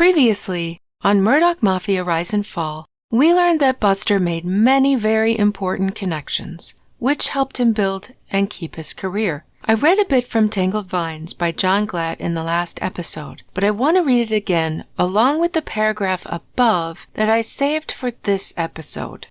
Previously, on Murdaugh Mafia Rise and Fall, we learned that Buster made many very important connections, which helped him build and keep his career. I read a bit from Tangled Vines by John Glatt in the last episode, but I want to read it again along with the paragraph above that I saved for this episode.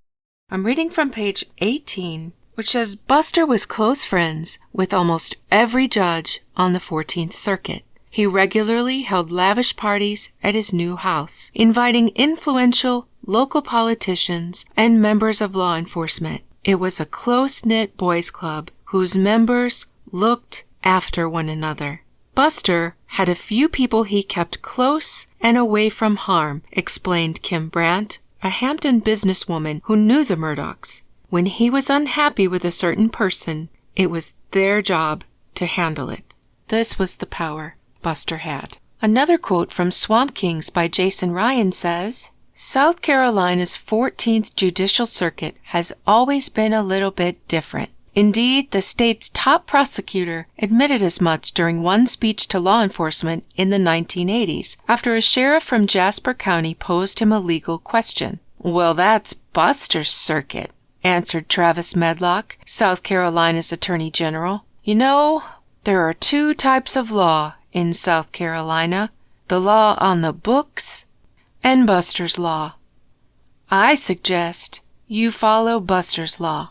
I'm reading from page 18, which says Buster was close friends with almost every judge on the 14th Circuit. He regularly held lavish parties at his new house, inviting influential local politicians and members of law enforcement. It was a close-knit boys' club whose members looked after one another. Buster had a few people he kept close and away from harm, explained Kim Brandt, a Hampton businesswoman who knew the Murdaughs. When he was unhappy with a certain person, it was their job to handle it. This was the power Buster had. Another quote from Swamp Kings by Jason Ryan says, South Carolina's 14th Judicial Circuit has always been a little bit different. Indeed, the state's top prosecutor admitted as much during one speech to law enforcement in the 1980s after a sheriff from Jasper County posed him a legal question. Well, that's Buster's circuit, answered Travis Medlock, South Carolina's Attorney General. You know, there are two types of law in South Carolina, the law on the books and Buster's law. I suggest you follow Buster's law.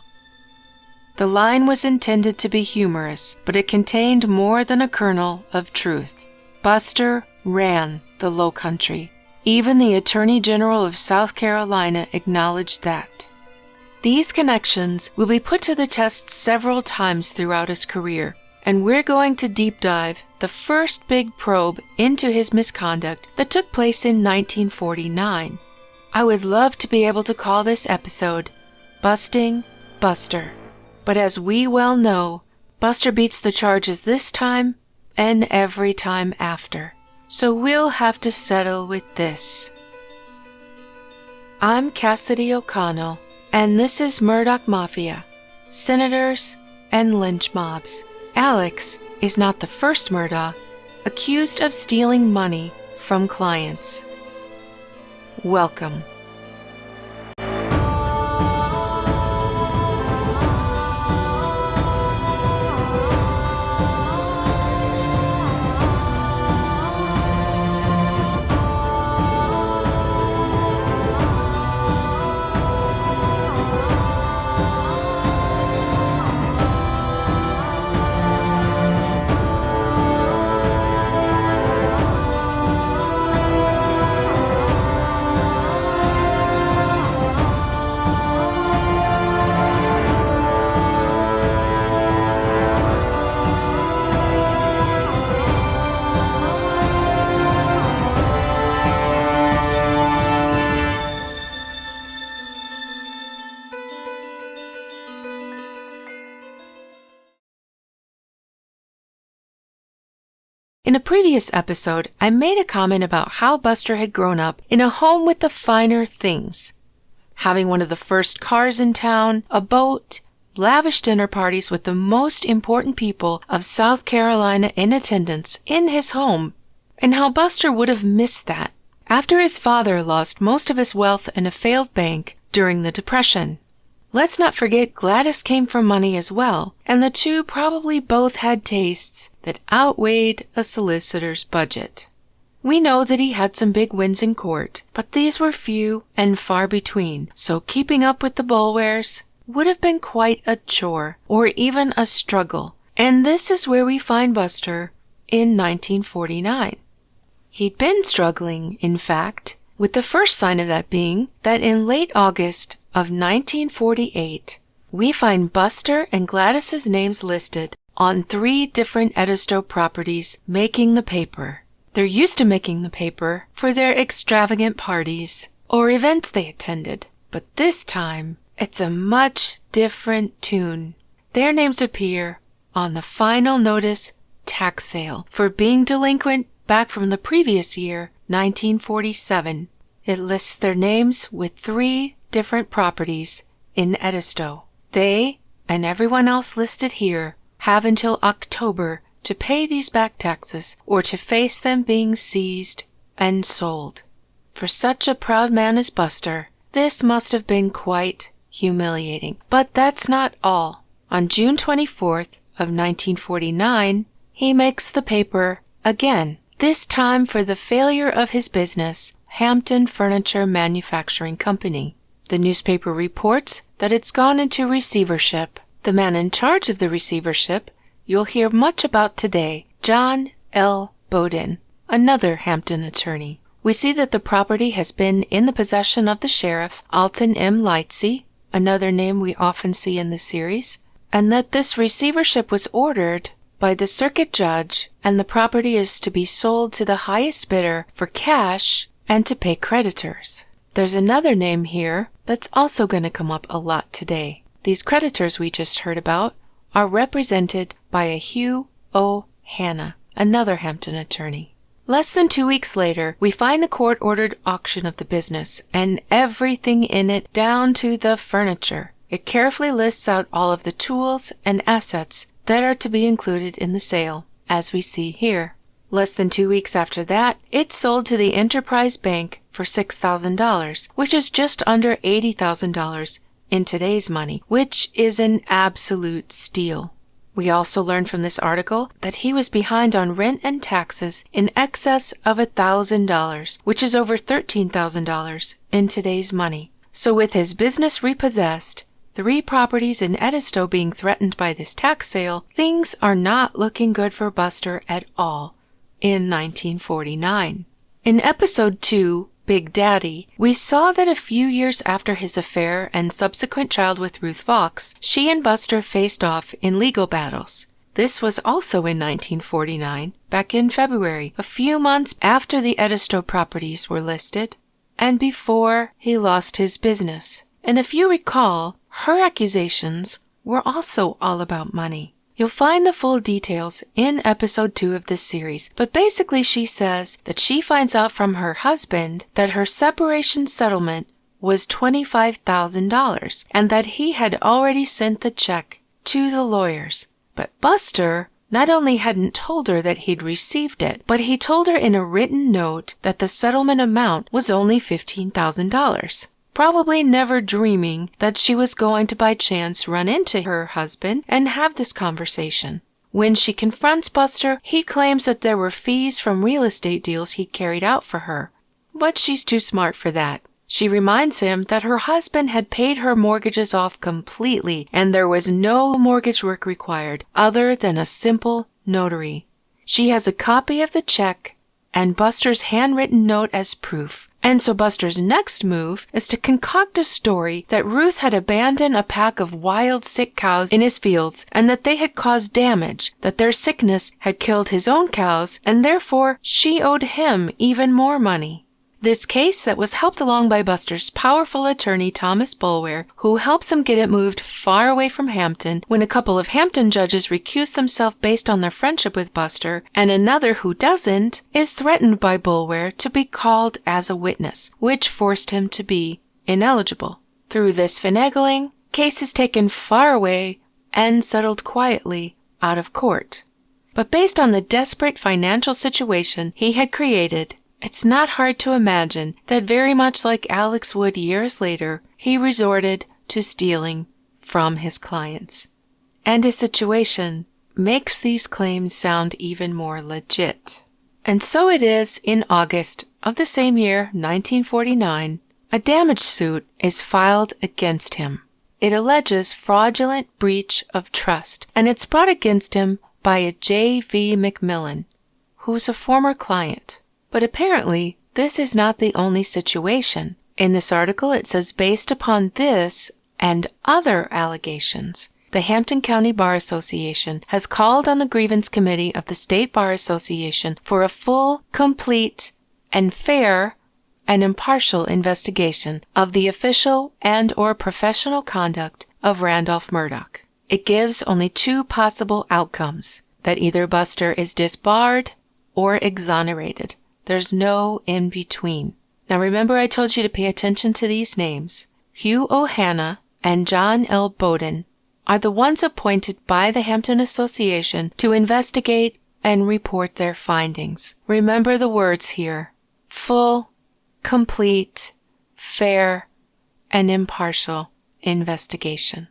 The line was intended to be humorous, but it contained more than a kernel of truth. Buster ran the Low Country. Even the Attorney General of South Carolina acknowledged that. These connections will be put to the test several times throughout his career, and we're going to deep dive the first big probe into his misconduct that took place in 1949. I would love to be able to call this episode Busting Buster. But as we well know, Buster beats the charges this time and every time after. So we'll have to settle with this. I'm Kassidy O'Connell, and this is Murdaugh Mafia, Senators and Lynch Mobs. Alex is not the first Murdaugh accused of stealing money from clients. Welcome. In a previous episode, I made a comment about how Buster had grown up in a home with the finer things. Having one of the first cars in town, a boat, lavish dinner parties with the most important people of South Carolina in attendance in his home, and how Buster would have missed that after his father lost most of his wealth in a failed bank during the Depression. Let's not forget Gladys came from money as well, and the two probably both had tastes that outweighed a solicitor's budget. We know that he had some big wins in court, but these were few and far between, so keeping up with the Bulwares would have been quite a chore, or even a struggle, and this is where we find Buster in 1949. He'd been struggling, in fact, with the first sign of that being that in late August of 1948, we find Buster and Gladys's names listed on 3 different Edisto properties making the paper. They're used to making the paper for their extravagant parties or events they attended, but this time it's a much different tune. Their names appear on the final notice tax sale for being delinquent back from the previous year, 1947. It lists their names with 3 different properties in Edisto. They, and everyone else listed here, have until October to pay these back taxes or to face them being seized and sold. For such a proud man as Buster, this must have been quite humiliating. But that's not all. On June 24th of 1949, he makes the paper again, this time for the failure of his business, Hampton Furniture Manufacturing Company. The newspaper reports that it's gone into receivership. The man in charge of the receivership you'll hear much about today, John L. Bowden, another Hampton attorney. We see that the property has been in the possession of the sheriff, Alton M. Lightsey, another name we often see in the series, and that this receivership was ordered by the circuit judge, and the property is to be sold to the highest bidder for cash and to pay creditors. There's another name here that's also going to come up a lot today. These creditors we just heard about are represented by a Hugh O. Hanna, another Hampton attorney. Less than 2 weeks later, we find the court-ordered auction of the business, and everything in it down to the furniture. It carefully lists out all of the tools and assets that are to be included in the sale, as we see here. Less than 2 weeks after that, it's sold to the Enterprise Bank for $6,000, which is just under $80,000 in today's money, which is an absolute steal. We also learn from this article that he was behind on rent and taxes in excess of $1,000, which is over $13,000 in today's money. So with his business repossessed, 3 properties in Edisto being threatened by this tax sale, things are not looking good for Buster at all in 1949. In episode 2, Big Daddy, we saw that a few years after his affair and subsequent child with Ruth Fox, she and Buster faced off in legal battles. This was also in 1949, back in February, a few months after the Edisto properties were listed, and before he lost his business. And if you recall, her accusations were also all about money. You'll find the full details in episode 2 of this series, but basically she says that she finds out from her husband that her separation settlement was $25,000 and that he had already sent the check to the lawyers. But Buster not only hadn't told her that he'd received it, but he told her in a written note that the settlement amount was only $15,000. Probably never dreaming that she was going to by chance run into her husband and have this conversation. When she confronts Buster, he claims that there were fees from real estate deals he carried out for her. But she's too smart for that. She reminds him that her husband had paid her mortgages off completely and there was no mortgage work required other than a simple notary. She has a copy of the check and Buster's handwritten note as proof. And so Buster's next move is to concoct a story that Ruth had abandoned a pack of wild, sick cows in his fields and that they had caused damage, that their sickness had killed his own cows, and therefore she owed him even more money. This case that was helped along by Buster's powerful attorney Thomas Boulware, who helps him get it moved far away from Hampton when a couple of Hampton judges recuse themselves based on their friendship with Buster, and another who doesn't, is threatened by Boulware to be called as a witness, which forced him to be ineligible. Through this finagling, case is taken far away and settled quietly out of court. But based on the desperate financial situation he had created, it's not hard to imagine that very much like Alex Wood years later, he resorted to stealing from his clients. And his situation makes these claims sound even more legit. And so it is in August of the same year, 1949, a damage suit is filed against him. It alleges fraudulent breach of trust, and it's brought against him by a J.V. McMillan, who's a former client. But apparently, this is not the only situation. In this article, it says based upon this and other allegations, the Hampton County Bar Association has called on the Grievance Committee of the State Bar Association for a full, complete, and fair and impartial investigation of the official and or professional conduct of Randolph Murdaugh. It gives only 2 possible outcomes, that either Buster is disbarred or exonerated. There's no in between. Now remember I told you to pay attention to these names. Hugh O. Hanna and John L. Bowden are the ones appointed by the Hampton Association to investigate and report their findings. Remember the words here. full, complete, fair, and impartial investigation.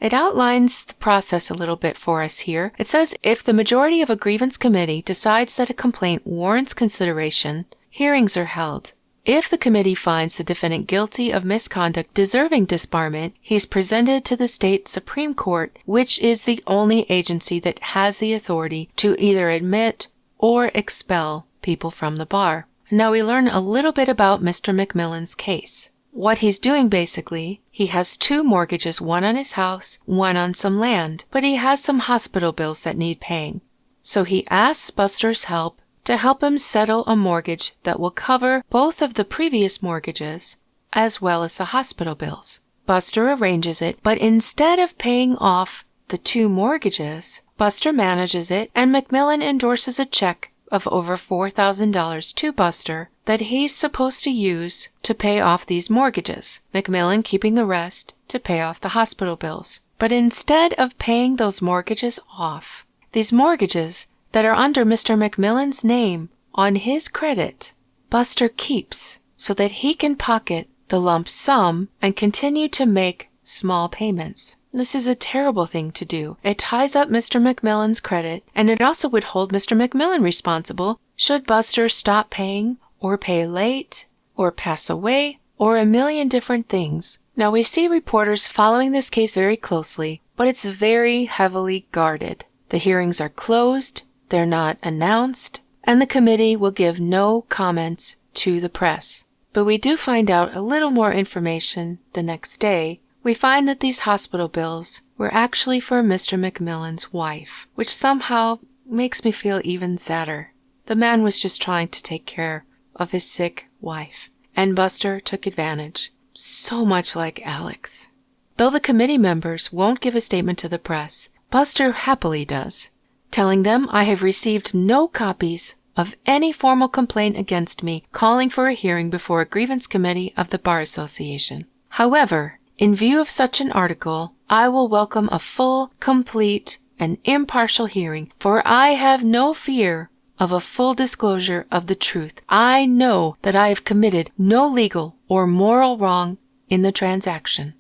It outlines the process a little bit for us here. It says if the majority of a grievance committee decides that a complaint warrants consideration, hearings are held. If the committee finds the defendant guilty of misconduct deserving disbarment, he is presented to the state Supreme Court, which is the only agency that has the authority to either admit or expel people from the bar. Now we learn a little bit about Mr. McMillan's case. What he's doing basically, he has 2 mortgages, one on his house, one on some land, but he has some hospital bills that need paying. So he asks Buster's help to help him settle a mortgage that will cover both of the previous mortgages as well as the hospital bills. Buster arranges it, but instead of paying off the 2 mortgages, Buster manages it and McMillan endorses a check of over $4,000 to Buster that he's supposed to use to pay off these mortgages, McMillan keeping the rest to pay off the hospital bills. But instead of paying those mortgages off, these mortgages that are under Mr. McMillan's name on his credit, Buster keeps so that he can pocket the lump sum and continue to make small payments. This is a terrible thing to do. It ties up Mr. McMillan's credit, and it also would hold Mr. McMillan responsible should Buster stop paying or pay late or pass away or a million different things. Now we see reporters following this case very closely, but it's very heavily guarded. The hearings are closed, they're not announced, and the committee will give no comments to the press. But we do find out a little more information the next day. We find that these hospital bills were actually for Mr. McMillan's wife, which somehow makes me feel even sadder. The man was just trying to take care of his sick wife, and Buster took advantage, so much like Alex. Though the committee members won't give a statement to the press, Buster happily does, telling them, "I have received no copies of any formal complaint against me calling for a hearing before a grievance committee of the Bar Association. However, in view of such an article, I will welcome a full, complete, and impartial hearing, for I have no fear of a full disclosure of the truth. I know that I have committed no legal or moral wrong in the transaction.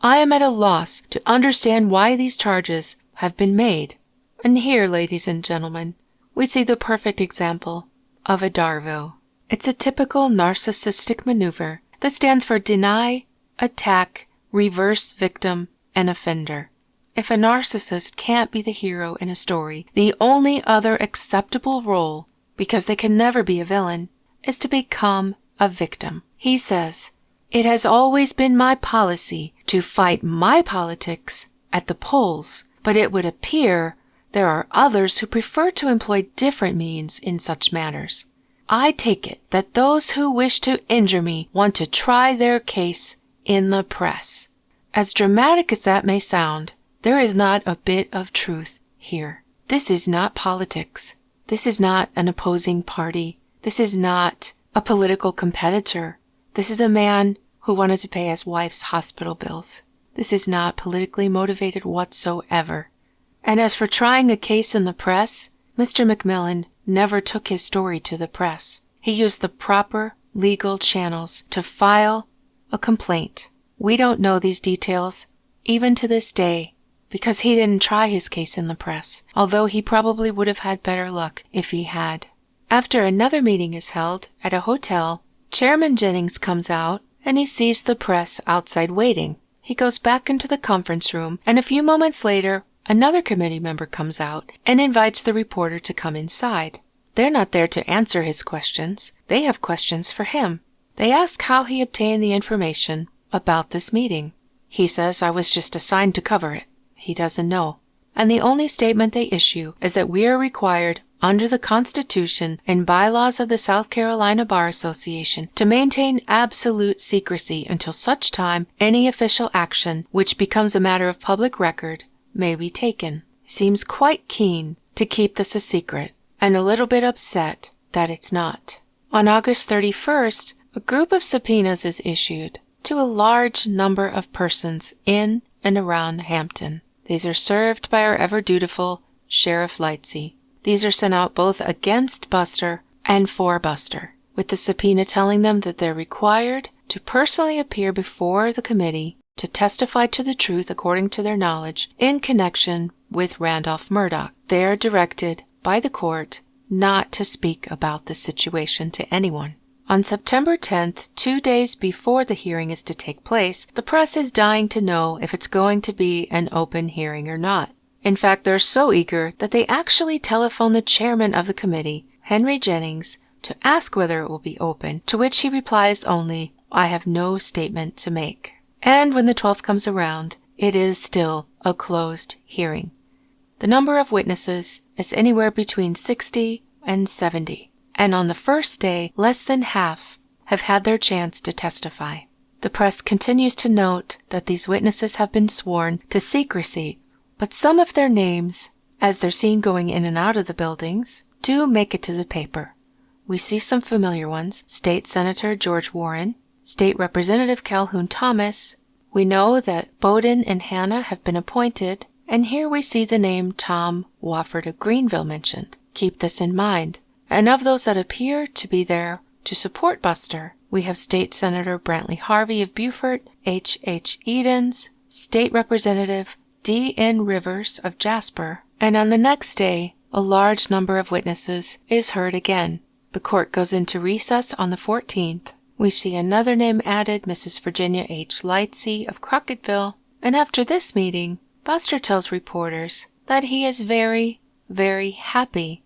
I am at a loss to understand why these charges have been made." And here, ladies and gentlemen, we see the perfect example of a Darvo. It's a typical narcissistic maneuver that stands for deny, attack, reverse victim, and offender. If a narcissist can't be the hero in a story, the only other acceptable role, because they can never be a villain, is to become a victim. He says, "It has always been my policy to fight my politics at the polls, but it would appear there are others who prefer to employ different means in such matters. I take it that those who wish to injure me want to try their case in the press." As dramatic as that may sound, there is not a bit of truth here. This is not politics. This is not an opposing party. This is not a political competitor. This is a man who wanted to pay his wife's hospital bills. This is not politically motivated whatsoever. And as for trying a case in the press, Mr. McMillan never took his story to the press. He used the proper legal channels to file a complaint. We don't know these details, even to this day, because he didn't try his case in the press, although he probably would have had better luck if he had. After another meeting is held at a hotel, Chairman Jennings comes out and he sees the press outside waiting. He goes back into the conference room, and a few moments later, another committee member comes out and invites the reporter to come inside. They're not there to answer his questions. They have questions for him. They ask how he obtained the information about this meeting. He says, "I was just assigned to cover it." He doesn't know. And the only statement they issue is that we are required, under the Constitution and bylaws of the South Carolina Bar Association, to maintain absolute secrecy until such time any official action which becomes a matter of public record may be taken. Seems quite keen to keep this a secret, and a little bit upset that it's not. On August 31st, a group of subpoenas is issued to a large number of persons in and around Hampton. These are served by our ever-dutiful Sheriff Lightsey. These are sent out both against Buster and for Buster. with the subpoena telling them that they're required to personally appear before the committee to testify to the truth according to their knowledge in connection with Randolph Murdaugh. They are directed by the court not to speak about the situation to anyone. On September 10th, 2 days before the hearing is to take place, the press is dying to know if it's going to be an open hearing or not. In fact, they're so eager that they actually telephone the chairman of the committee, Henry Jennings, to ask whether it will be open, to which he replies only, "I have no statement to make." And when the 12th comes around, it is still a closed hearing. The number of witnesses is anywhere between 60 and 70. And on the first day, less than half have had their chance to testify. The press continues to note that these witnesses have been sworn to secrecy, but some of their names, as they're seen going in and out of the buildings, do make it to the paper. We see some familiar ones: State Senator George Warren, State Representative Calhoun Thomas. We know that Bowden and Hanna have been appointed, and here we see the name Tom Wofford of Greenville mentioned. Keep this in mind. And of those that appear to be there to support Buster, we have State Senator Brantley Harvey of Beaufort, H. Edens, State Representative D.N. Rivers of Jasper, and on the next day, a large number of witnesses is heard again. The court goes into recess on the 14th. We see another name added, Mrs. Virginia H. Lightsey of Crocketville, and after this meeting, Buster tells reporters that he is very, very happy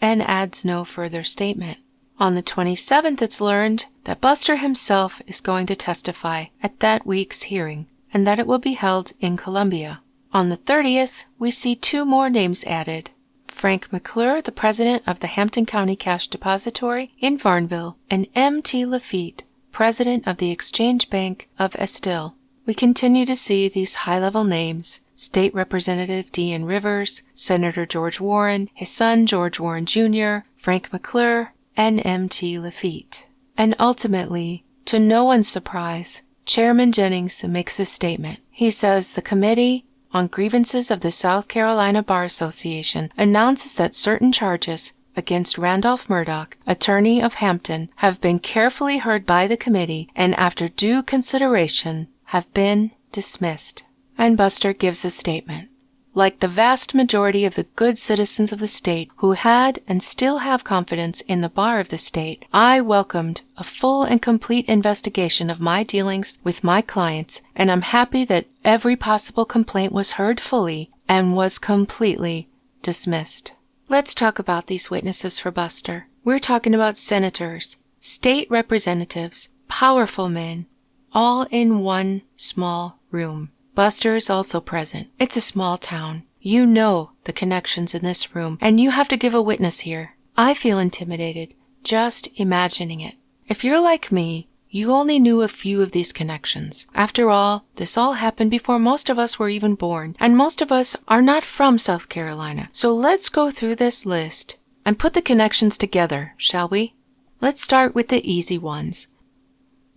and adds no further statement. On the 27th, it's learned that Buster himself is going to testify at that week's hearing, and that it will be held in Columbia. On the 30th, we see 2 more names added: Frank McClure, the president of the Hampton County Cash Depository in Varnville, and M.T. Lafitte, president of the Exchange Bank of Estill. We continue to see these high-level names: State Representative D.N. Rivers, Senator George Warren, his son George Warren Jr., Frank McClure, and M.T. Lafitte. And ultimately, to no one's surprise, Chairman Jennings makes a statement. He says the Committee on Grievances of the South Carolina Bar Association announces that certain charges against Randolph Murdaugh, attorney of Hampton, have been carefully heard by the committee and after due consideration have been dismissed. And Buster gives a statement. Like the vast majority of the good citizens of the state who had and still have confidence in the bar of the state, I welcomed a full and complete investigation of my dealings with my clients, and I'm happy that every possible complaint was heard fully and was completely dismissed. Let's talk about these witnesses for Buster. We're talking about senators, state representatives, powerful men, all in one small room. Buster is also present. It's a small town. You know the connections in this room, and you have to give a witness here. I feel intimidated just imagining it. If you're like me, you only knew a few of these connections. After all, this all happened before most of us were even born, and most of us are not from South Carolina. So let's go through this list and put the connections together, shall we? Let's start with the easy ones.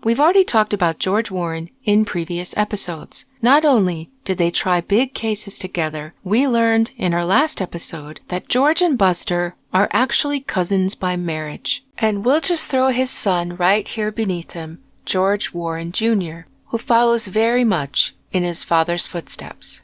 We've already talked about George Warren in previous episodes. Not only did they try big cases together, we learned in our last episode that George and Buster are actually cousins by marriage. And we'll just throw his son right here beneath him, George Warren Jr., who follows very much in his father's footsteps.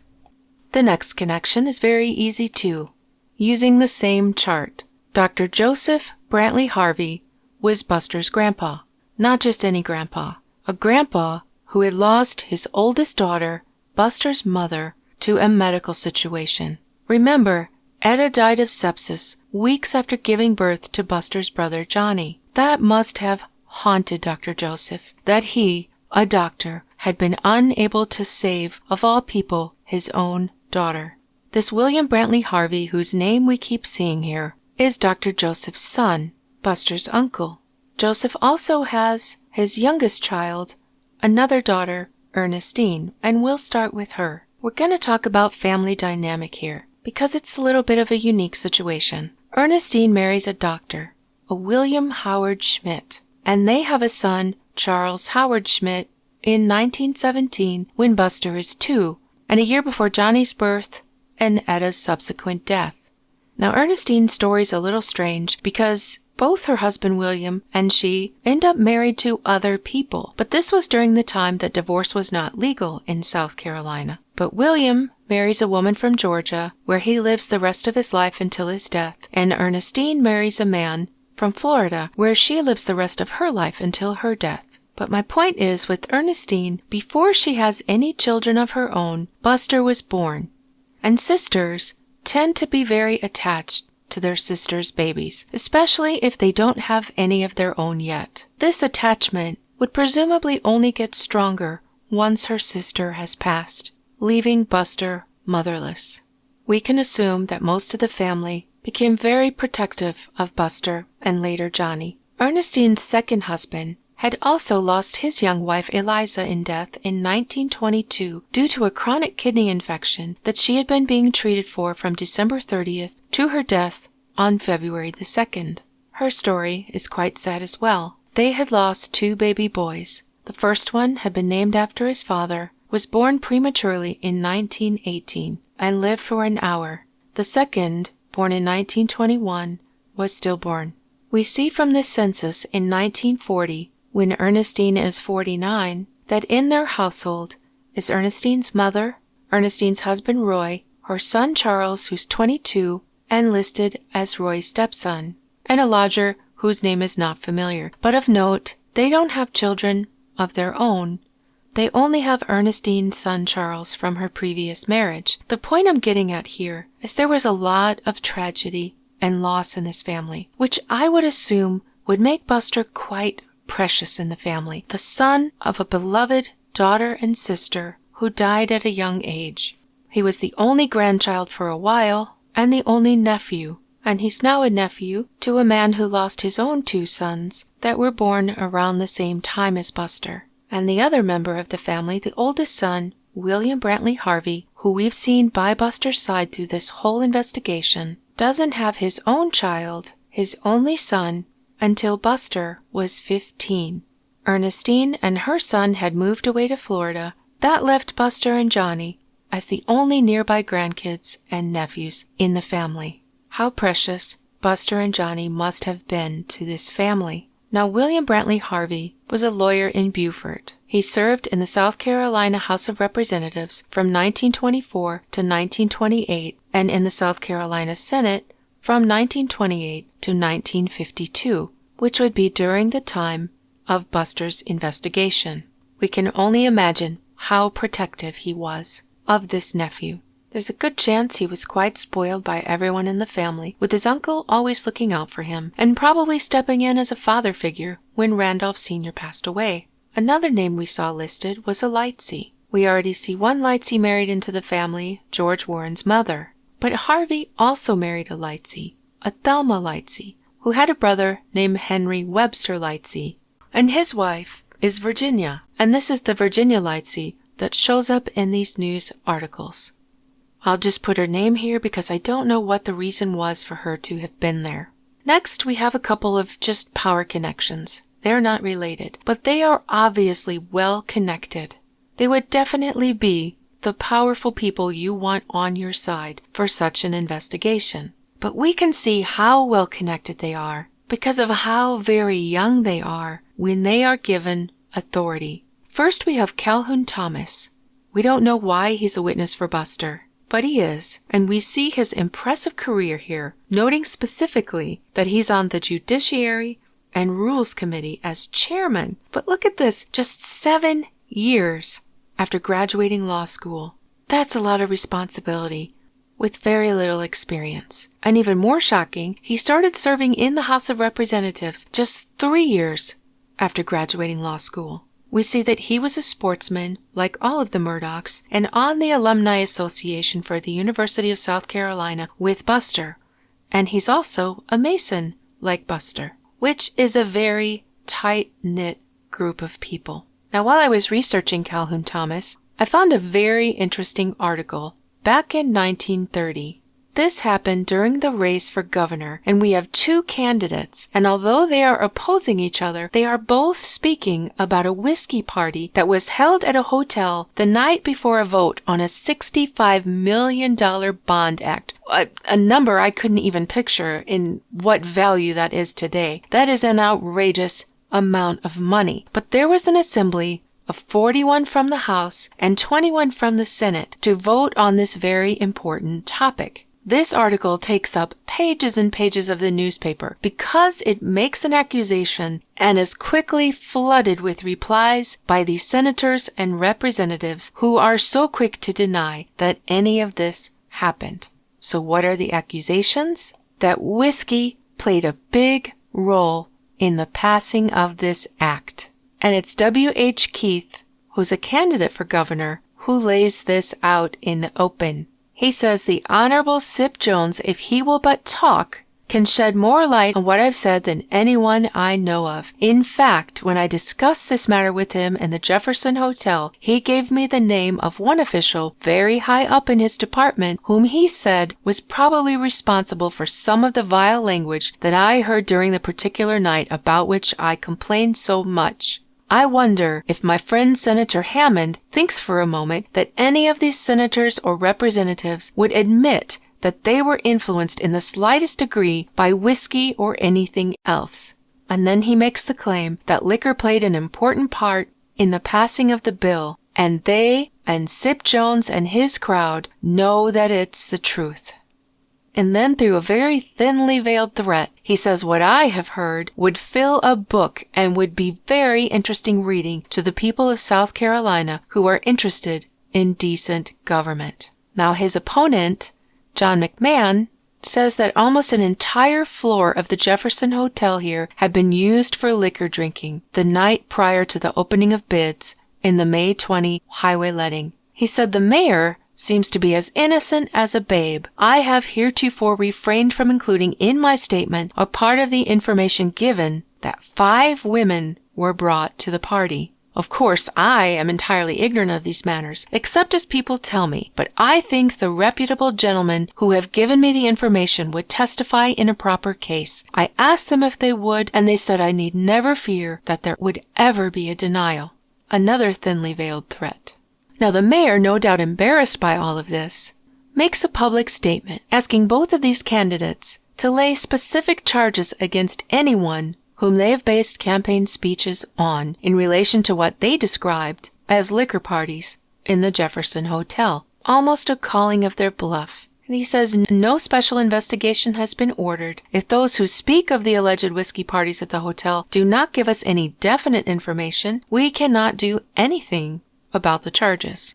The next connection is very easy too, using the same chart. Dr. Joseph Brantley Harvey was Buster's grandpa. Not just any grandpa. A grandpa who had lost his oldest daughter, Buster's mother, to a medical situation. Remember, Etta died of sepsis weeks after giving birth to Buster's brother Johnny. That must have haunted Dr. Joseph, that he, a doctor, had been unable to save, of all people, his own daughter. This William Brantley Harvey, whose name we keep seeing here, is Dr. Joseph's son, Buster's uncle. Joseph also has his youngest child, another daughter, Ernestine, and we'll start with her. We're going to talk about family dynamic here, because it's a little bit of a unique situation. Ernestine marries a doctor, a William Howard Schmidt, and they have a son, Charles Howard Schmidt, in 1917 when Buster is 2, and a year before Johnny's birth and Etta's subsequent death. Now, Ernestine's story's a little strange because Both her husband William and she end up married to other people, but this was during the time that divorce was not legal in South Carolina. But William marries a woman from Georgia, where he lives the rest of his life until his death, and Ernestine marries a man from Florida, where she lives the rest of her life until her death. But my point is, with Ernestine, before she has any children of her own, Buster was born. And sisters tend to be very attached to their sisters' babies, especially if they don't have any of their own yet. This attachment would presumably only get stronger once her sister has passed, leaving Buster motherless. We can assume that most of the family became very protective of Buster and later Johnny. Ernestine's second husband had also lost his young wife Eliza in death in 1922 due to a chronic kidney infection that she had been being treated for from December 30th to her death on February the 2nd. Her story is quite sad as well. They had lost 2 baby boys. The first one had been named after his father, was born prematurely in 1918, and lived for an hour. The second, born in 1921, was stillborn. We see from this census in 1940, when Ernestine is 49, that in their household is Ernestine's mother, Ernestine's husband Roy, her son Charles, who's 22, and listed as Roy's stepson, and a lodger whose name is not familiar. But of note, they don't have children of their own. They only have Ernestine's son Charles from her previous marriage. The point I'm getting at here is there was a lot of tragedy and loss in this family, which I would assume would make Buster quite precious in the family, the son of a beloved daughter and sister who died at a young age. He was the only grandchild for a while, and the only nephew, and he's now a nephew to a man who lost his own 2 sons that were born around the same time as Buster. And the other member of the family, the oldest son, William Brantley Harvey, who we've seen by Buster's side through this whole investigation, doesn't have his own child, his only son, until Buster was 15. Ernestine and her son had moved away to Florida. That left Buster and Johnny as the only nearby grandkids and nephews in the family. How precious Buster and Johnny must have been to this family. Now, William Brantley Harvey was a lawyer in Beaufort. He served in the South Carolina House of Representatives from 1924 to 1928 and in the South Carolina Senate from 1928 to 1952, which would be during the time of Buster's investigation. We can only imagine how protective he was of this nephew. There's a good chance he was quite spoiled by everyone in the family, with his uncle always looking out for him, and probably stepping in as a father figure when Randolph Sr. passed away. Another name we saw listed was a Lightsey. We already see one Lightsey married into the family, George Warren's mother. But Harvey also married a Lightsey, a Thelma Lightsey, who had a brother named Henry Webster Lightsey. And his wife is Virginia, and this is the Virginia Lightsey that shows up in these news articles. I'll just put her name here because I don't know what the reason was for her to have been there. Next, we have a couple of just power connections. They're not related, but they are obviously well connected. They would definitely be the powerful people you want on your side for such an investigation. But we can see how well connected they are because of how very young they are when they are given authority. First, we have Calhoun Thomas. We don't know why he's a witness for Buster, but he is, and we see his impressive career here, noting specifically that he's on the Judiciary and Rules Committee as chairman. But look at this, just 7 years after graduating law school. That's a lot of responsibility with very little experience. And even more shocking, he started serving in the House of Representatives just 3 years after graduating law school. We see that he was a sportsman, like all of the Murdaughs, and on the Alumni Association for the University of South Carolina with Buster. And he's also a Mason, like Buster, which is a very tight-knit group of people. Now, while I was researching Calhoun Thomas, I found a very interesting article back in 1930. this happened during the race for governor, and we have two candidates, and although they are opposing each other, they are both speaking about a whiskey party that was held at a hotel the night before a vote on a $65 million bond act. A number I couldn't even picture in what value that is today. That is an outrageous amount of money. But there was an assembly of 41 from the House and 21 from the Senate to vote on this very important topic. This article takes up pages and pages of the newspaper because it makes an accusation and is quickly flooded with replies by the senators and representatives who are so quick to deny that any of this happened. So what are the accusations? That whiskey played a big role in the passing of this act. And it's W.H. Keith, who's a candidate for governor, who lays this out in the open. He says the Honorable Sip Jones, if he will but talk, can shed more light on what I've said than anyone I know of. In fact, when I discussed this matter with him in the Jefferson Hotel, he gave me the name of one official very high up in his department whom he said was probably responsible for some of the vile language that I heard during the particular night about which I complained so much. I wonder if my friend Senator Hammond thinks for a moment that any of these senators or representatives would admit that they were influenced in the slightest degree by whiskey or anything else. And then he makes the claim that liquor played an important part in the passing of the bill, and they and Sip Jones and his crowd know that it's the truth. And then through a very thinly veiled threat, he says what I have heard would fill a book and would be very interesting reading to the people of South Carolina who are interested in decent government. Now his opponent, John McMahon, says that almost an entire floor of the Jefferson Hotel here had been used for liquor drinking the night prior to the opening of bids in the May 20 highway letting. He said the mayor seems to be as innocent as a babe. I have heretofore refrained from including in my statement a part of the information given that 5 women were brought to the party. Of course, I am entirely ignorant of these matters, except as people tell me, but I think the reputable gentlemen who have given me the information would testify in a proper case. I asked them if they would, and they said I need never fear that there would ever be a denial. Another thinly veiled threat. Now the mayor, no doubt embarrassed by all of this, makes a public statement asking both of these candidates to lay specific charges against anyone whom they have based campaign speeches on in relation to what they described as liquor parties in the Jefferson Hotel, almost a calling of their bluff. And he says no special investigation has been ordered. If those who speak of the alleged whiskey parties at the hotel do not give us any definite information, we cannot do anything about the charges.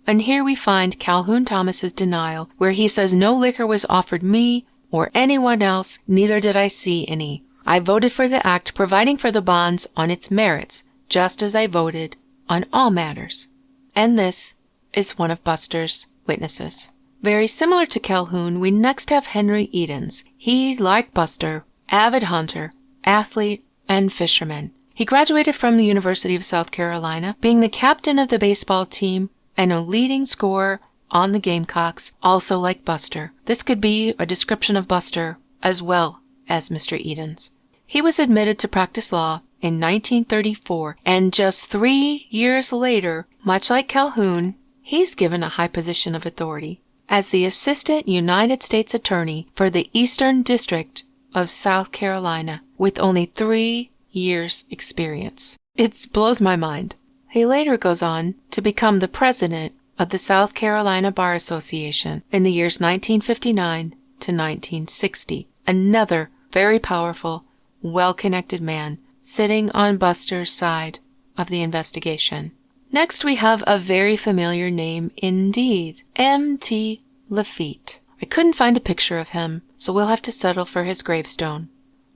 And here we find Calhoun Thomas's denial, where he says no liquor was offered me or anyone else, neither did I see any. I voted for the act providing for the bonds on its merits, just as I voted on all matters. And this is one of Buster's witnesses. Very similar to Calhoun, we next have Henry Edens. He, like Buster, avid hunter, athlete, and fisherman. He graduated from the University of South Carolina, being the captain of the baseball team and a leading scorer on the Gamecocks, also like Buster. This could be a description of Buster as well as Mr. Edens. He was admitted to practice law in 1934, and just 3 years later, much like Calhoun, he's given a high position of authority as the Assistant United States Attorney for the Eastern District of South Carolina, with only 3 years' experience. It blows my mind. He later goes on to become the president of the South Carolina Bar Association in the years 1959 to 1960. Another very powerful, well-connected man sitting on Buster's side of the investigation. Next we have a very familiar name indeed, M.T. Lafitte. I couldn't find a picture of him, so we'll have to settle for his gravestone.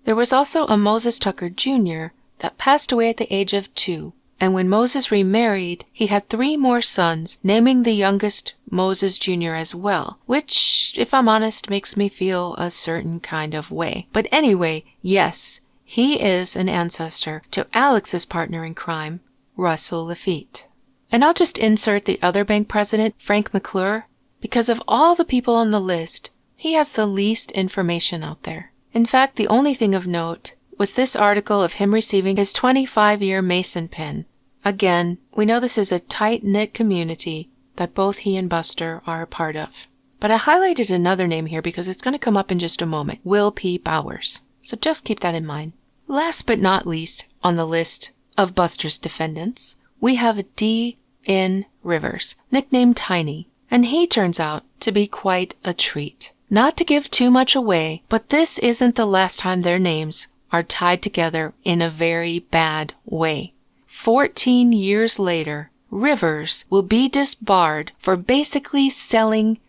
There was also a Moses Tucker Jr. that passed away at the age of 2, and when Moses remarried, he had 3 more sons, naming the youngest Moses Jr. as well, which, if I'm honest, makes me feel a certain kind of way. But anyway, yes, he is an ancestor to Alex's partner in crime, Russell Lafitte. And I'll just insert the other bank president, Frank McClure, because of all the people on the list, He has the least information out there. In fact, the only thing of note was this article of him receiving his 25-year Mason pin. Again, we know this is a tight-knit community that both he and Buster are a part of. But I highlighted another name here because it's going to come up in just a moment, Will P. Bowers. So just keep that in mind. Last but not least on the list of Buster's defendants, we have D. N. Rivers, nicknamed Tiny, and he turns out to be quite a treat. Not to give too much away, but this isn't the last time their names are tied together in a very bad way. 14 years later, Rivers will be disbarred for basically selling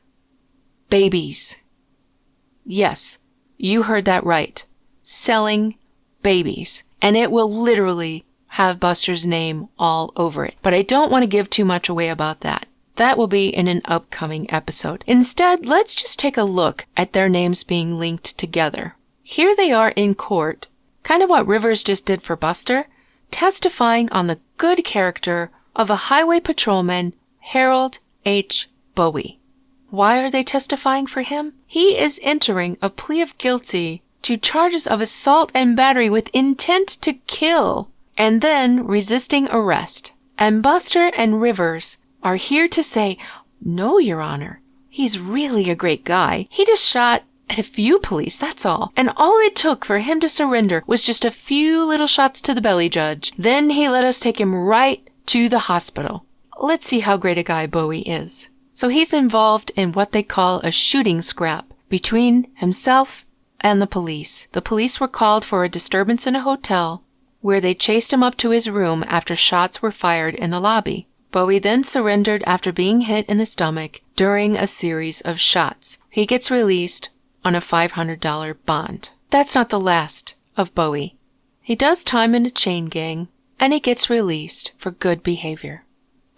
babies. Yes, you heard that right. Selling babies. And it will literally have Buster's name all over it. But I don't want to give too much away about that. That will be in an upcoming episode. Instead, let's just take a look at their names being linked together. Here they are in court, kind of what Rivers just did for Buster, testifying on the good character of a highway patrolman, Harold H. Bowie. Why are they testifying for him? He is entering a plea of guilty to charges of assault and battery with intent to kill, and then resisting arrest. And Buster and Rivers are here to say, "No, Your Honor, he's really a great guy. He just shot at a few police, that's all. And all it took for him to surrender was just a few little shots to the belly, Judge. Then he let us take him right to the hospital." Let's see how great a guy Bowie is. So he's involved in what they call a shooting scrap between himself and the police. The police were called for a disturbance in a hotel where they chased him up to his room after shots were fired in the lobby. Bowie then surrendered after being hit in the stomach during a series of shots. He gets released on a $500 bond. That's not the last of Bowie. He does time in a chain gang, and he gets released for good behavior.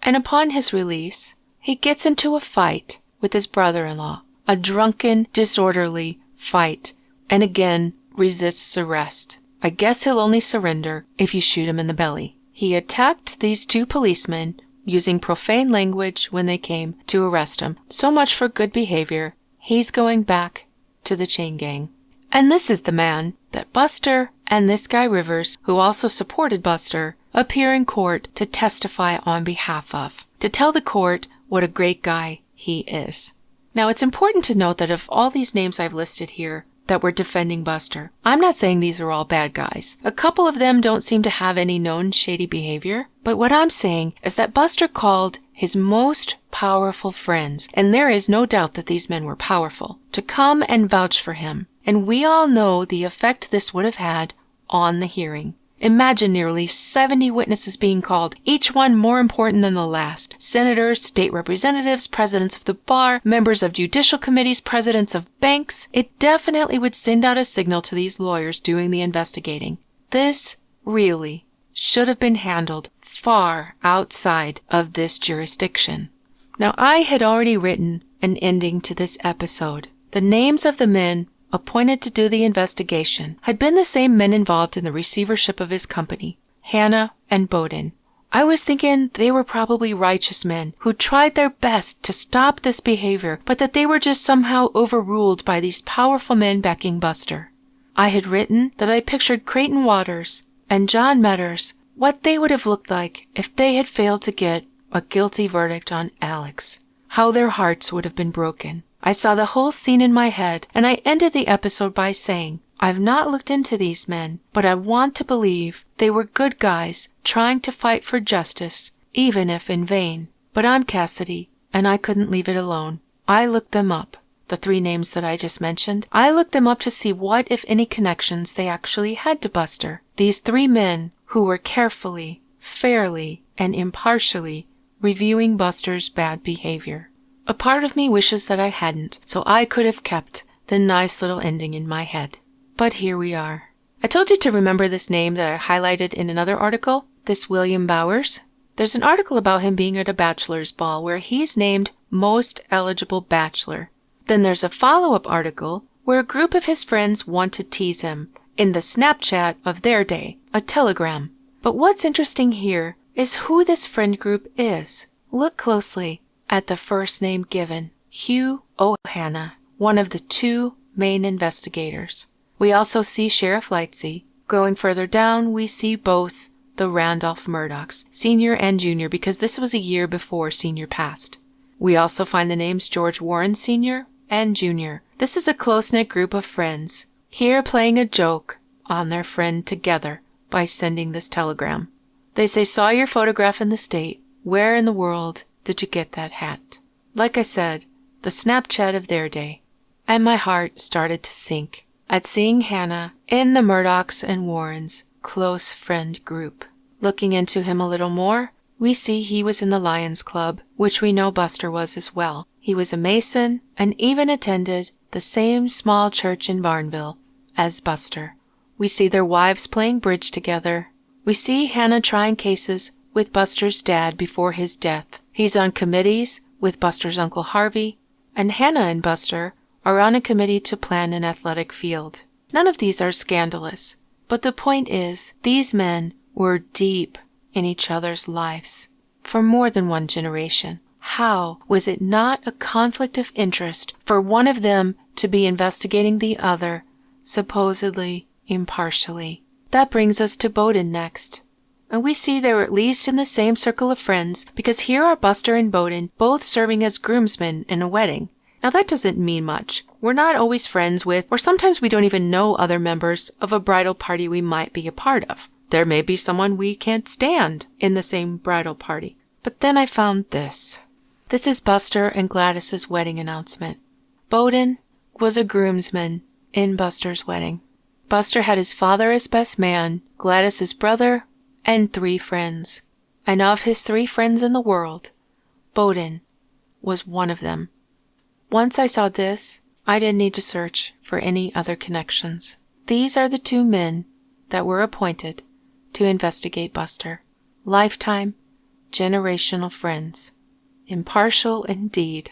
And upon his release, he gets into a fight with his brother-in-law, a drunken, disorderly fight, and again resists arrest. I guess he'll only surrender if you shoot him in the belly. He attacked these two policemen using profane language when they came to arrest him. So much for good behavior. He's going back to the chain gang. And this is the man that Buster and this guy Rivers, who also supported Buster, appear in court to testify on behalf of, to tell the court what a great guy he is. Now, it's important to note that of all these names I've listed here that were defending Buster, I'm not saying these are all bad guys. A couple of them don't seem to have any known shady behavior, but what I'm saying is that Buster called his most powerful friends, and there is no doubt that these men were powerful, to come and vouch for him. And we all know the effect this would have had on the hearing. Imagine nearly 70 witnesses being called, each one more important than the last. Senators, state representatives, presidents of the bar, members of judicial committees, presidents of banks. It definitely would send out a signal to these lawyers doing the investigating. This really should have been handled far outside of this jurisdiction. Now, I had already written an ending to this episode. The names of the men appointed to do the investigation had been the same men involved in the receivership of his company, Hannah and Bowden. I was thinking they were probably righteous men who tried their best to stop this behavior, but that they were just somehow overruled by these powerful men backing Buster. I had written that I pictured Creighton Waters and John Metters, what they would have looked like if they had failed to get a guilty verdict on Alex, how their hearts would have been broken. I saw the whole scene in my head, and I ended the episode by saying, I've not looked into these men, but I want to believe they were good guys trying to fight for justice, even if in vain. But I'm Kassidy, and I couldn't leave it alone. I looked them up, the three names that I just mentioned. I looked them up to see what, if any, connections they actually had to Buster. These three men who were carefully, fairly, and impartially reviewing Buster's bad behavior. A part of me wishes that I hadn't, so I could have kept the nice little ending in my head. But here we are. I told you to remember this name that I highlighted in another article, this William Bowers. There's an article about him being at a bachelor's ball where he's named Most Eligible Bachelor. Then there's a follow-up article where a group of his friends want to tease him in the Snapchat of their day, a telegram. But what's interesting here is who this friend group is. Look closely at the first name given, Hugh O'Hannah. one of the two main investigators. We also see Sheriff Lightsey. Going further down, we see both the Randolph Murdaughs, Sr. and Jr., because this was a year before Sr. passed. We also find the names George Warren Sr. and Jr. This is a close-knit group of friends, here playing a joke on their friend together by sending this telegram. They say, saw your photograph in the state. Where in the world did you get that hat? Like I said, the Snapchat of their day. And my heart started to sink at seeing Hannah in the Murdaughs and Warrens' close friend group. Looking into him a little more, we see he was in the Lions Club, which we know Buster was as well. He was a Mason and even attended the same small church in Barnville as Buster. We see their wives playing bridge together. We see Hannah trying cases with Buster's dad before his death. He's on committees with Buster's Uncle Harvey, and Hannah and Buster are on a committee to plan an athletic field. None of these are scandalous, but the point is, these men were deep in each other's lives for more than one generation. How was it not a conflict of interest for one of them to be investigating the other, supposedly impartially? That brings us to Bowden next. And we see they were at least in the same circle of friends, because here are Buster and Bowden both serving as groomsmen in a wedding. Now that doesn't mean much. We're not always friends with, or sometimes we don't even know other members of a bridal party we might be a part of. There may be someone we can't stand in the same bridal party. But then I found this. This is Buster and Gladys's wedding announcement. Bowden was a groomsman in Buster's wedding. Buster had his father as best man, Gladys his brother, and 3 friends. And of his 3 friends in the world, Bowden was one of them. Once I saw this, I didn't need to search for any other connections. These are the 2 men that were appointed to investigate Buster. Lifetime, generational friends. Impartial indeed.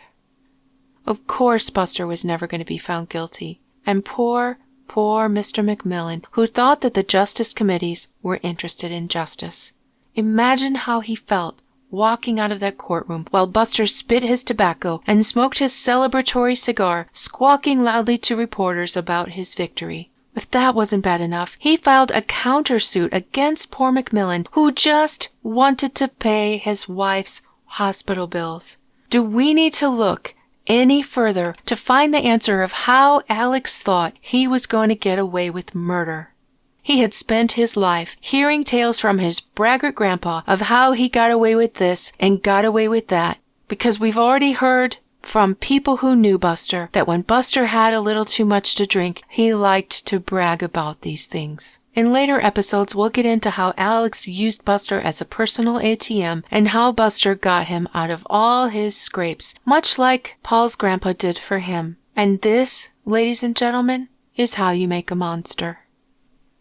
Of course Buster was never going to be found guilty. And poor Mr. McMillan, who thought that the justice committees were interested in justice. Imagine how he felt walking out of that courtroom while Buster spit his tobacco and smoked his celebratory cigar, squawking loudly to reporters about his victory. If that wasn't bad enough, he filed a countersuit against poor McMillan, who just wanted to pay his wife's hospital bills. Do we need to look any further to find the answer of how Alex thought he was going to get away with murder? He had spent his life hearing tales from his braggart grandpa of how he got away with this and got away with that, because we've already heard from people who knew Buster that when Buster had a little too much to drink, he liked to brag about these things. In later episodes, we'll get into how Alex used Buster as a personal ATM and how Buster got him out of all his scrapes, much like Paul's grandpa did for him. And this, ladies and gentlemen, is how you make a monster.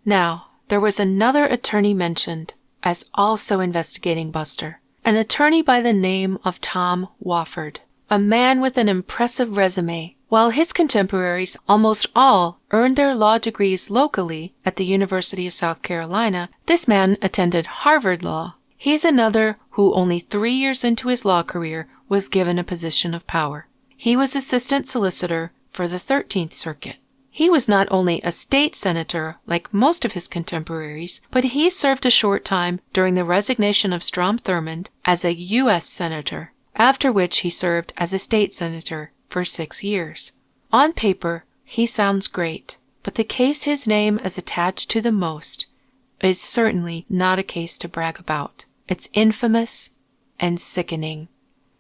Now, there was another attorney mentioned as also investigating Buster, an attorney by the name of Tom Wofford, a man with an impressive resume. While his contemporaries almost all earned their law degrees locally at the University of South Carolina, this man attended Harvard Law. He's another who only 3 years into his law career was given a position of power. He was assistant solicitor for the 13th Circuit. He was not only a state senator like most of his contemporaries, but he served a short time during the resignation of Strom Thurmond as a U.S. senator, after which he served as a state senator for 6 years. On paper, he sounds great, but the case his name is attached to the most is certainly not a case to brag about. It's infamous and sickening.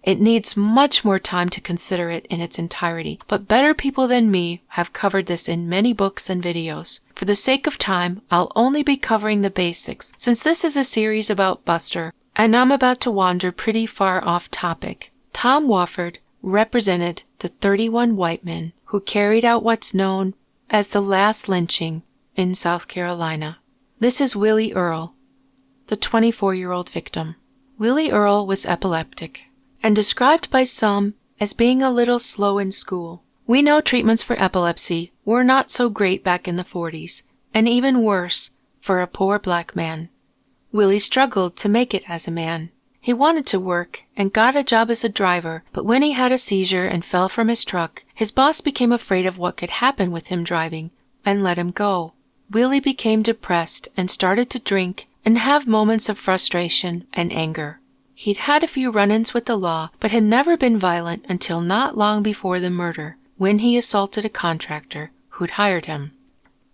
It needs much more time to consider it in its entirety, but better people than me have covered this in many books and videos. For the sake of time, I'll only be covering the basics, since this is a series about Buster, and I'm about to wander pretty far off topic. Tom Wofford represented the 31 white men who carried out what's known as the last lynching in South Carolina. This is Willie Earle, the 24-year-old victim. Willie Earle was epileptic and described by some as being a little slow in school. We know treatments for epilepsy were not so great back in the 40s, and even worse for a poor black man. Willie struggled to make it as a man. He wanted to work and got a job as a driver, but when he had a seizure and fell from his truck, his boss became afraid of what could happen with him driving and let him go. Willie became depressed and started to drink and have moments of frustration and anger. He'd had a few run-ins with the law, but had never been violent until not long before the murder, when he assaulted a contractor who'd hired him.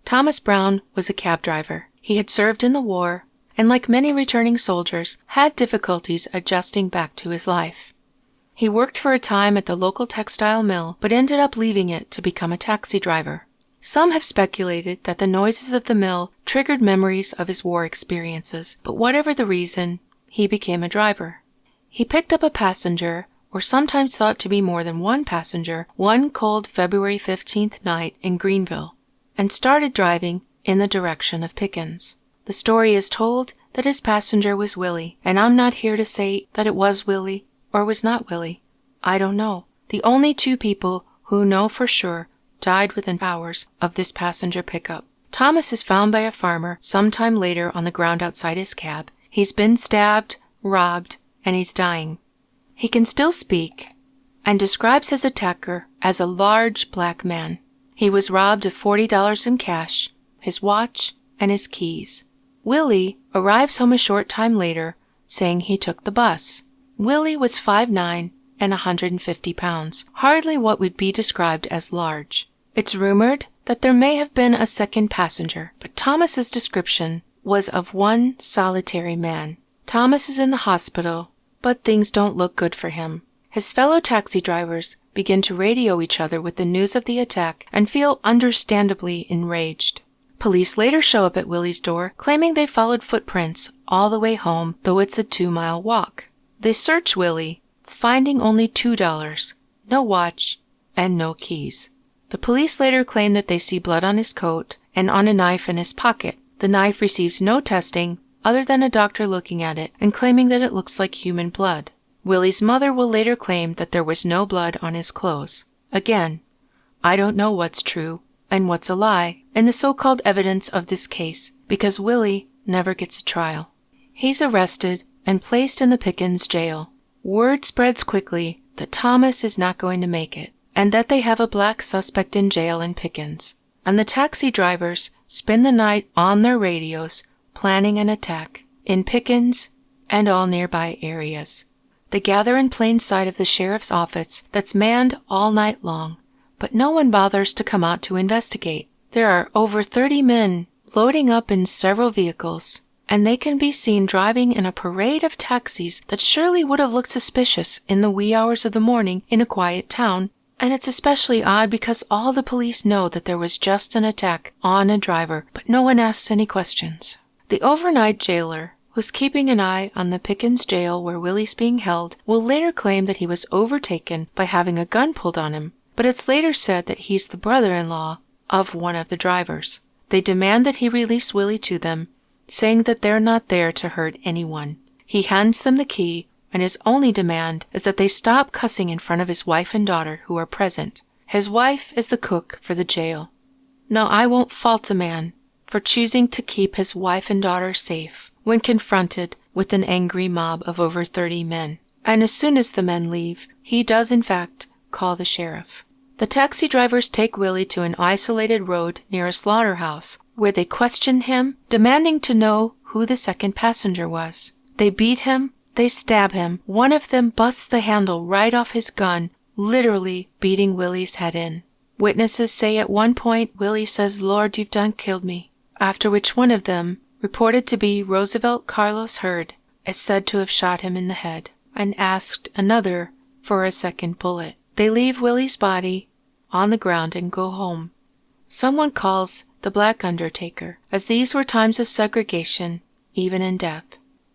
Thomas Brown was a cab driver. He had served in the war, and like many returning soldiers, had difficulties adjusting back to his life. He worked for a time at the local textile mill, but ended up leaving it to become a taxi driver. Some have speculated that the noises of the mill triggered memories of his war experiences, but whatever the reason, he became a driver. He picked up a passenger, or sometimes thought to be more than one passenger, one cold February 15th night in Greenville, and started driving in the direction of Pickens. The story is told that his passenger was Willie, and I'm not here to say that it was Willie or was not Willie. I don't know. The only two people who know for sure died within hours of this passenger pickup. Thomas is found by a farmer sometime later on the ground outside his cab. He's been stabbed, robbed, and he's dying. He can still speak, and describes his attacker as a large black man. He was robbed of $40 in cash, his watch, and his keys. Willie arrives home a short time later, saying he took the bus. Willie was 5'9" and 150 pounds, hardly what would be described as large. It's rumored that there may have been a second passenger, but Thomas's description was of one solitary man. Thomas is in the hospital, but things don't look good for him. His fellow taxi drivers begin to radio each other with the news of the attack and feel understandably enraged. Police later show up at Willie's door, claiming they followed footprints all the way home, though it's a 2-mile walk. They search Willie, finding only $2, no watch, and no keys. The police later claim that they see blood on his coat and on a knife in his pocket. The knife receives no testing other than a doctor looking at it and claiming that it looks like human blood. Willie's mother will later claim that there was no blood on his clothes. Again, I don't know what's true and what's a lie in the so-called evidence of this case, because Willie never gets a trial. He's arrested and placed in the Pickens jail. Word spreads quickly that Thomas is not going to make it, and that they have a black suspect in jail in Pickens. And the taxi drivers spend the night on their radios planning an attack in Pickens and all nearby areas. They gather in plain sight of the sheriff's office that's manned all night long, but no one bothers to come out to investigate. There are over 30 men loading up in several vehicles, and they can be seen driving in a parade of taxis that surely would have looked suspicious in the wee hours of the morning in a quiet town, and it's especially odd because all the police know that there was just an attack on a driver, but no one asks any questions. The overnight jailer, who's keeping an eye on the Pickens jail where Willie's being held, will later claim that he was overtaken by having a gun pulled on him, but it's later said that he's the brother-in-law of one of the drivers. They demand that he release Willie to them, saying that they're not there to hurt anyone. He hands them the key, and his only demand is that they stop cussing in front of his wife and daughter who are present. His wife is the cook for the jail. Now, I won't fault a man for choosing to keep his wife and daughter safe when confronted with an angry mob of over 30 men. And as soon as the men leave, he does in fact call the sheriff. The taxi drivers take Willie to an isolated road near a slaughterhouse, where they question him, demanding to know who the second passenger was. They beat him, they stab him. One of them busts the handle right off his gun, literally beating Willie's head in. Witnesses say at one point Willie says, "Lord, you've done killed me," after which one of them, reported to be Roosevelt Carlos Hurd, is said to have shot him in the head, and asked another for a second bullet. They leave Willie's body on the ground and go home. Someone calls the Black Undertaker, as these were times of segregation, even in death.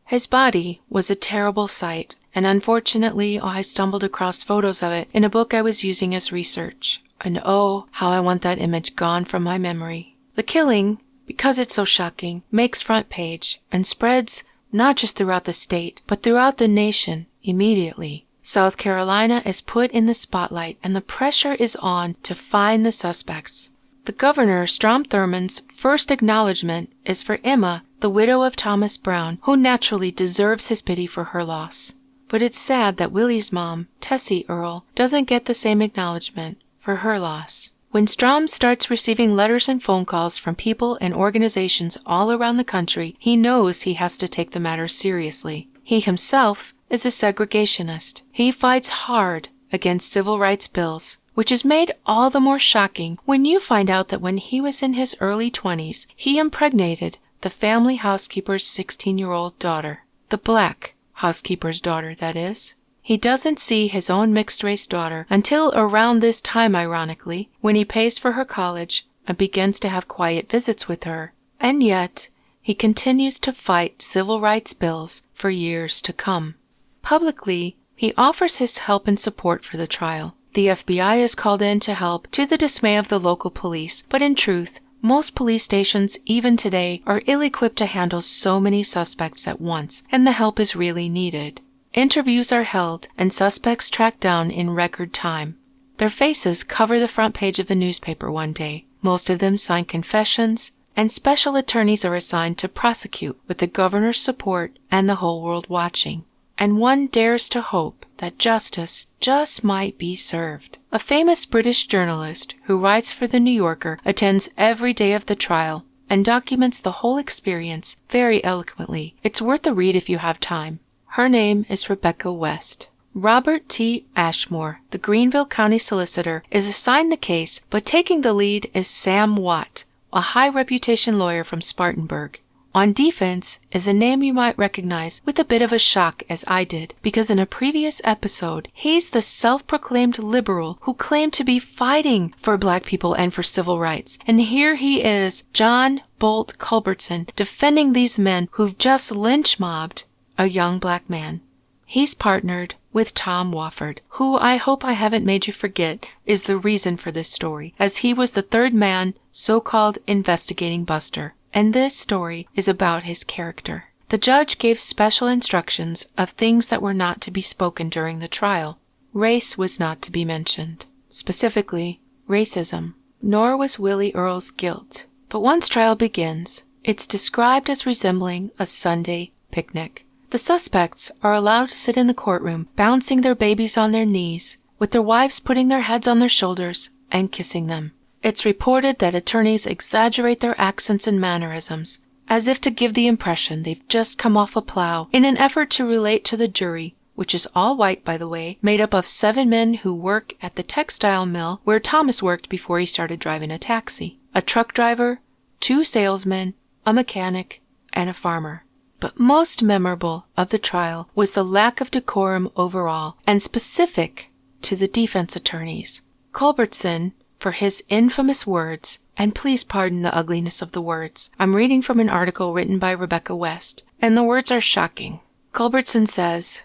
His body was a terrible sight, and unfortunately I stumbled across photos of it in a book I was using as research. And oh, how I want that image gone from my memory. The killing, because it's so shocking, makes front page and spreads not just throughout the state, but throughout the nation immediately. South Carolina is put in the spotlight, and the pressure is on to find the suspects. The governor, Strom Thurmond's first acknowledgement is for Emma the widow of Thomas Brown, who naturally deserves his pity for her loss. But it's sad that Willie's mom, Tessie Earle, doesn't get the same acknowledgement for her loss. When Strom starts receiving letters and phone calls from people and organizations all around the country, he knows he has to take the matter seriously. He himself is a segregationist. He fights hard against civil rights bills, which is made all the more shocking when you find out that when he was in his early 20s, he impregnated the family housekeeper's 16-year-old daughter. The black housekeeper's daughter, that is. He doesn't see his own mixed-race daughter until around this time, ironically, when he pays for her college and begins to have quiet visits with her. And yet, he continues to fight civil rights bills for years to come. Publicly, he offers his help and support for the trial. The FBI is called in to help, to the dismay of the local police, but in truth, most police stations, even today, are ill-equipped to handle so many suspects at once, and the help is really needed. Interviews are held, and suspects tracked down in record time. Their faces cover the front page of a newspaper one day. Most of them sign confessions, and special attorneys are assigned to prosecute with the governor's support and the whole world watching. And one dares to hope that justice just might be served. A famous British journalist who writes for The New Yorker attends every day of the trial and documents the whole experience very eloquently. It's worth a read if you have time. Her name is Rebecca West. Robert T. Ashmore, the Greenville County Solicitor, is assigned the case, but taking the lead is Sam Watt, a high-reputation lawyer from Spartanburg. On defense is a name you might recognize with a bit of a shock, as I did, because in a previous episode, he's the self-proclaimed liberal who claimed to be fighting for black people and for civil rights. And here he is, John Bolt Culbertson, defending these men who've just lynch-mobbed a young black man. He's partnered with Tom Wofford, who I hope I haven't made you forget is the reason for this story, as he was the third man so-called investigating Buster. And this story is about his character. The judge gave special instructions of things that were not to be spoken during the trial. Race was not to be mentioned, specifically racism, nor was Willie Earle's guilt. But once trial begins, it's described as resembling a Sunday picnic. The suspects are allowed to sit in the courtroom, bouncing their babies on their knees, with their wives putting their heads on their shoulders and kissing them. It's reported that attorneys exaggerate their accents and mannerisms, as if to give the impression they've just come off a plow, in an effort to relate to the jury, which is all white, by the way, made up of 7 men who work at the textile mill where Thomas worked before he started driving a taxi, a truck driver, 2 salesmen, a mechanic, and a farmer. But most memorable of the trial was the lack of decorum overall, and specific to the defense attorneys. Culbertson, for his infamous words, and please pardon the ugliness of the words. I'm reading from an article written by Rebecca West, and the words are shocking. Culbertson says,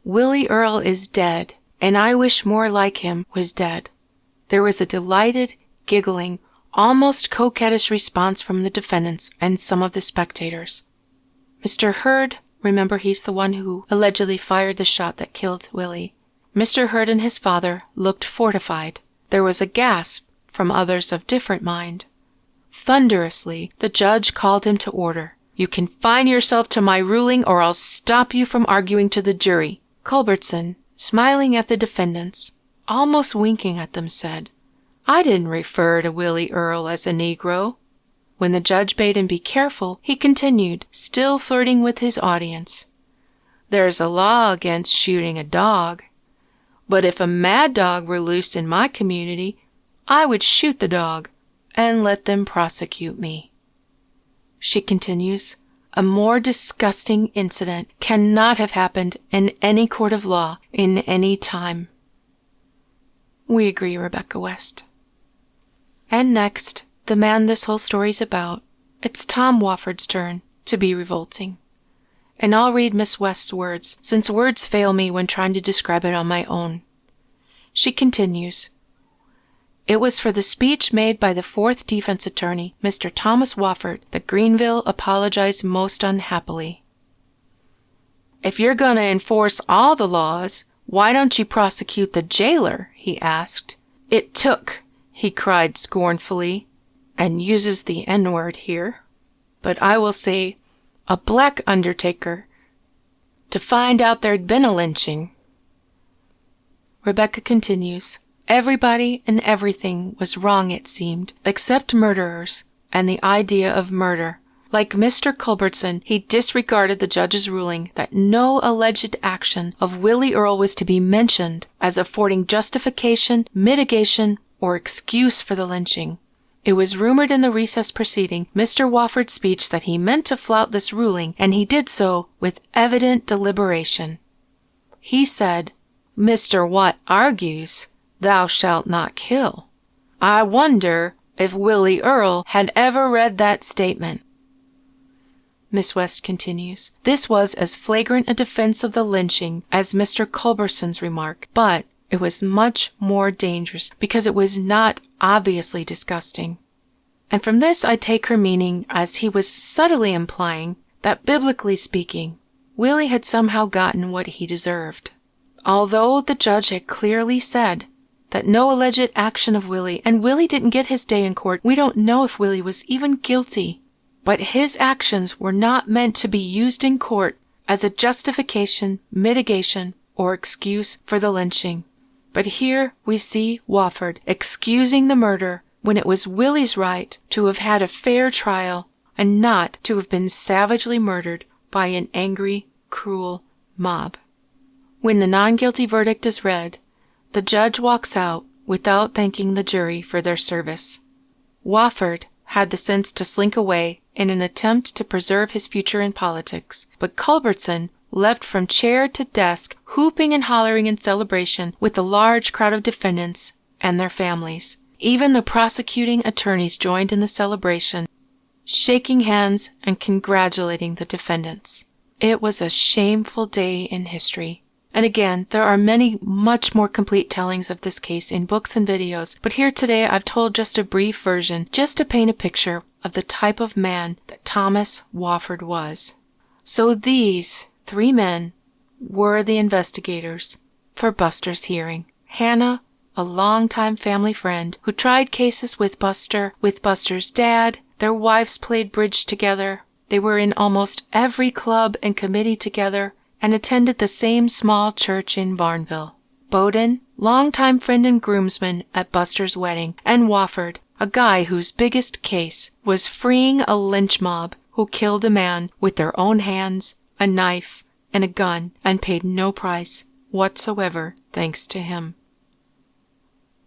"Willie Earle is dead, and I wish more like him was dead." There was a delighted, giggling, almost coquettish response from the defendants and some of the spectators. Mr. Hurd, remember he's the one who allegedly fired the shot that killed Willie. Mr. Hurd and his father looked fortified. There was a gasp from others of different mind. Thunderously, the judge called him to order. "You confine yourself to my ruling, or I'll stop you from arguing to the jury." Culbertson, smiling at the defendants, almost winking at them, said, "I didn't refer to Willie Earle as a Negro." When the judge bade him be careful, he continued, still flirting with his audience. "There's a law against shooting a dog. But if a mad dog were loose in my community, I would shoot the dog and let them prosecute me." She continues, "A more disgusting incident cannot have happened in any court of law in any time." We agree, Rebecca West. And next, the man this whole story's about, it's Tom Wofford's turn to be revolting. And I'll read Miss West's words, since words fail me when trying to describe it on my own. She continues, "It was for the speech made by the 4th defense attorney, Mr. Thomas Wofford, that Greenville apologized most unhappily. If you're going to enforce all the laws, why don't you prosecute the jailer?" he asked. "It took," he cried scornfully, and uses the N-word here, but I will say a black undertaker, to find out there'd been a lynching. Rebecca continues, everybody and everything was wrong, it seemed, except murderers and the idea of murder. Like Mr. Culbertson, he disregarded the judge's ruling that no alleged action of Willie Earle was to be mentioned as affording justification, mitigation, or excuse for the lynching. It was rumored in the recess proceeding, Mr. Wofford's speech, that he meant to flout this ruling, and he did so with evident deliberation. He said, Mr. Watt argues, thou shalt not kill. I wonder if Willie Earle had ever read that statement. Miss West continues, this was as flagrant a defense of the lynching as Mr. Culbertson's remark, but it was much more dangerous because it was not obviously disgusting. And from this I take her meaning as he was subtly implying that, biblically speaking, Willie had somehow gotten what he deserved. Although the judge had clearly said that no alleged action of Willie, and Willie didn't get his day in court, we don't know if Willie was even guilty. But his actions were not meant to be used in court as a justification, mitigation, or excuse for the lynching. But here we see Wofford excusing the murder when it was Willie's right to have had a fair trial and not to have been savagely murdered by an angry, cruel mob. When the non-guilty verdict is read, the judge walks out without thanking the jury for their service. Wofford had the sense to slink away in an attempt to preserve his future in politics, but Culbertson leapt from chair to desk, whooping and hollering in celebration with the large crowd of defendants and their families. Even the prosecuting attorneys joined in the celebration, shaking hands and congratulating the defendants. It was a shameful day in history. And again, there are many much more complete tellings of this case in books and videos, but here today I've told just a brief version, just to paint a picture of the type of man that Thomas Wofford was. So these 3 men were the investigators for Buster's hearing. Hannah, a longtime family friend who tried cases with Buster, with Buster's dad. Their wives played bridge together. They were in almost every club and committee together and attended the same small church in Barnville. Bowden, longtime friend and groomsman at Buster's wedding, and Wofford, a guy whose biggest case was freeing a lynch mob who killed a man with their own hands, a knife, and a gun, and paid no price whatsoever thanks to him.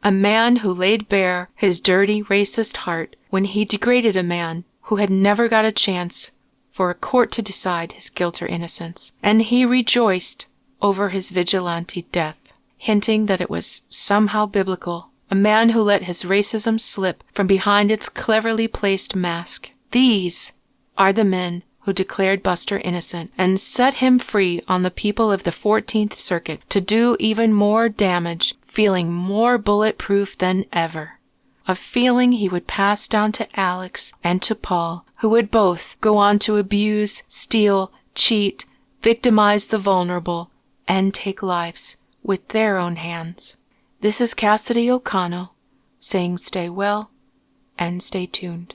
A man who laid bare his dirty, racist heart when he degraded a man who had never got a chance for a court to decide his guilt or innocence, and he rejoiced over his vigilante death, hinting that it was somehow biblical. A man who let his racism slip from behind its cleverly placed mask. These are the men who declared Buster innocent and set him free on the people of the 14th Circuit to do even more damage, feeling more bulletproof than ever. A feeling he would pass down to Alex and to Paul, who would both go on to abuse, steal, cheat, victimize the vulnerable, and take lives with their own hands. This is Kassidy O'Connell saying stay well and stay tuned.